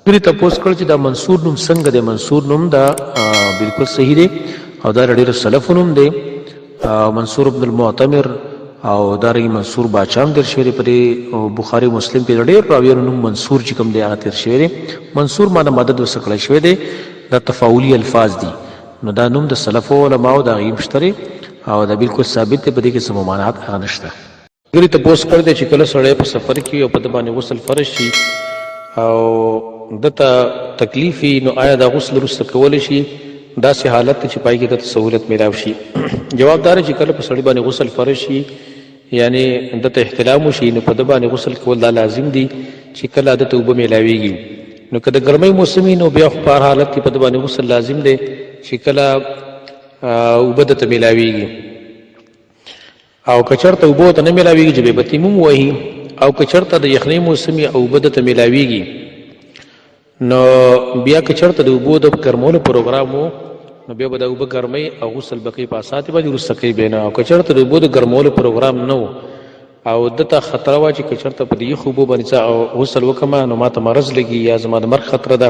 دوی تپوس کړ چې دا منصور نوم څنګه دی. منصور نوم دا بالکل صحیح دی او دا ډېر سلفو نوم دی. منصور ابن المعتمر او دارنګ منصور باچام در شوی دی په بخاری مسلم کې ډېر راویانو نوم منصور چې کوم دی هغه تیر شوی دی. منصور معنی مدد وسکړی شوی دی. دا تفاعلي الفاظ دي نو دا نوم د سلفو علماو دا غي مشتري او دا بالکل ثابت دی په دې کې څه ممانعات هغه نشته. ګری تپوس کړ دی چې کله سړی په سفر کې او په د باندې غسل فرض شي او دته تکلیف نو آیا دا غسل وروسته کولی شي؟ داسې حالت چې پای کې دته سهولت میلاو شي. جواب دار چې کله په سړی باندې غسل فرض شي یعنی دته احتلام وشي نو په د باندې غسل کول دا لازم دي چې کله دته اوبه میلاویږي. نو که د ګرمۍ موسم نو بیا خو په هر حالت کې په د باندې غسل لازم دی چې کله اوبه دته میلاویږي. او که چېرته اوبه ورته نه میلاویږي چې بیا به تیمم ووهي او که چېرته د یخنۍ موسم او اوبه دته میلاویږي نو بیا که چېرته د اوبو د ګرمولو پروګرام و نو بیا به د اوبه ګرمۍ او غسل به کوي په اساتې باندې وروسته کوي بیا نه. او که چېرته د اوبو د ګرمولو پروګرام نه و او دته خطره وه چې که چېرته په د یخو اوبو باندې څه غسل وکړمه نو ما ته مرض لګي یا زما د مرګ خطره ده،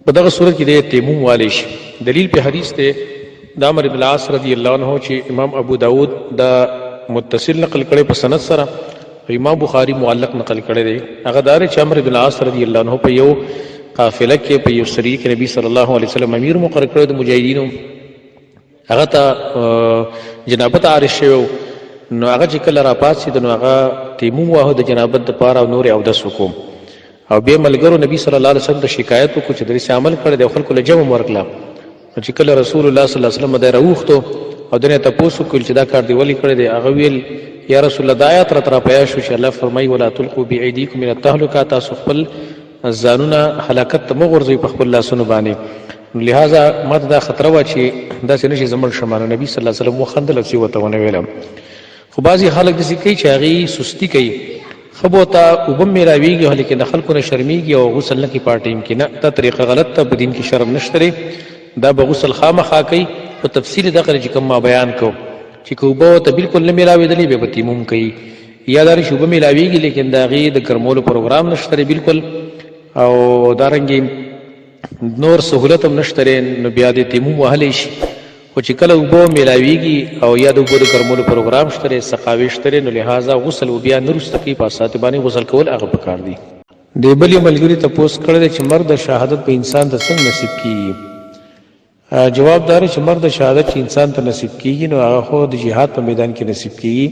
په دغه صورت کې دی تیمم والی شي. دلیل په حدیث دی د عمرو بن العاص رضی الله عنه چې امام ابو داود دا متصل نقل کړی په سند سره، امام بخاری معلق نقل کړی دی. هغه دا چې عمرو بن العاص رضی الله عنه په یو قافله کې په یو سریه کې نبی صلی الله علیه وسلم امیر مقرر کړی د مجاهدینو، هغه ته جنابت عارض شوی نو هغه چې کله راپاڅېد نو هغه تیمم واهه د جنابت دپاره او نور اودس وکړو او بیا ملګرو نبي صلی الله علیه وسلم ته شکایت وکړو چې داسې عمل کړی دی او خلکو له جمع ورکړه. نو چې کله رسول الله صلی الله علیه وسلم دی راوښتو او دنه تپوس وکړل چې دا کار دی ولې کړی دی، هغه ویل یا رسول الله دا آیات راته راپیدا شو چې الله فرمایي ولا تلقوا بأیدیکم من التهلکه، تاسو خپل ځانونه هلاکت ته مه غورځوئ په خپل لاسونو باندې. لہذا ما ته دا خطره وه چې داسې نه شي زه مړ شم. نو نبي صلی الله علیه وسلم وخندل او څه ورته ونه ویل. خو بعضې خلک داسې کوي چې هغې سستي کوي، ښه به ورته اوبه میلاویږي لیکن د خلکو نه شرمېږي او غسل نه کوي په ټایم کې. نه، دا طریقه غلط ده، په دین کې شرم نشته دی. دا به غسل خامخا کوي په تفصیل دغه چې کوم ما بیان کو چې که اوبه ورته بلکل نه میلاوېدلې بیا به تیمم کوي، یا دا چې اوبه میلاویږي لیکن د هغې د ګرمولو پروګرام نشته دی بلکل او دارنګې نور سهولت هم نشته دی نو بیا د تیمم وهلی شي. خو چې کله اوبه میلاویږي او یا د اوبو د ګرمولو پروګرام شته دی، سقاوي شته دی، نو لہذا غسل و بیا نه وروسته کوي، په اساتې باندې غسل کول هغه پکار دی. د بل یو ملګري تپوس کړی دی چې مرګ د شهادت په انسان ته څنګه نصیب کیږي؟ جواب دا چې مرګ د شهادت چې انسان ته نصیب کیږي نو هغه خو د جهاد په میدان کې نصیب کیږي،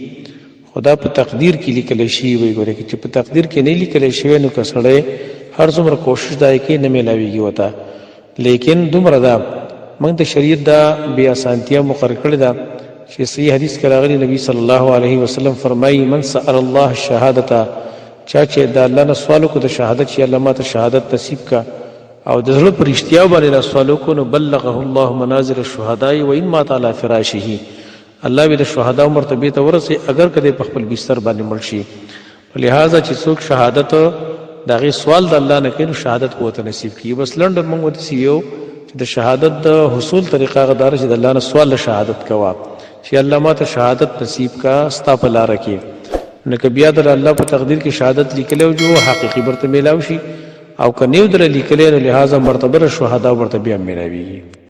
خدا په تقدیر کې لیکلی شوي وي. ګورې چې په تقدیر کې نه لیکلی شوی نو که سړی هر څومره کوشش دا کوي نه میلاویږي ورته. لیکن دومره ده موږ د شریعت دا بې اسانتیا مقرر کړې ده چې صحیح حدیث کې راغلي نبي صلی الله علیه وسلم فرمایي من سأل الله الشهادته، چا چې د الله نه سوال وکړو د شهادت چې الله ماته شهادت نصیب کا او د زړه په رښتیا باندې سوال وکړو نو بلغه الله منازل الشهداء وان مات علی فراشه، الله به د شهدا مرتبه ته ورسي اگر کده په خپل بستر باندې مړ شي. لہذا چې څوک شهادت د هغې سوال د الله نه کوي نو شهادت به ورته نصیب کیږي. بس لنډ موږ ورته یو د شهادت د حصول طریقه هغه دا چې د الله نه سوال له شهادت کوه چې الله ماته شهادت نصیب کا ستا په لاره کې. نو که بیا د الله په تقدیر کې شهادت لیکلی او جو حقیقي برته میلاو شي او که نه یې دله لیکلی نو لہذا مرتبه د شهدا ورته بیا میلاویږي.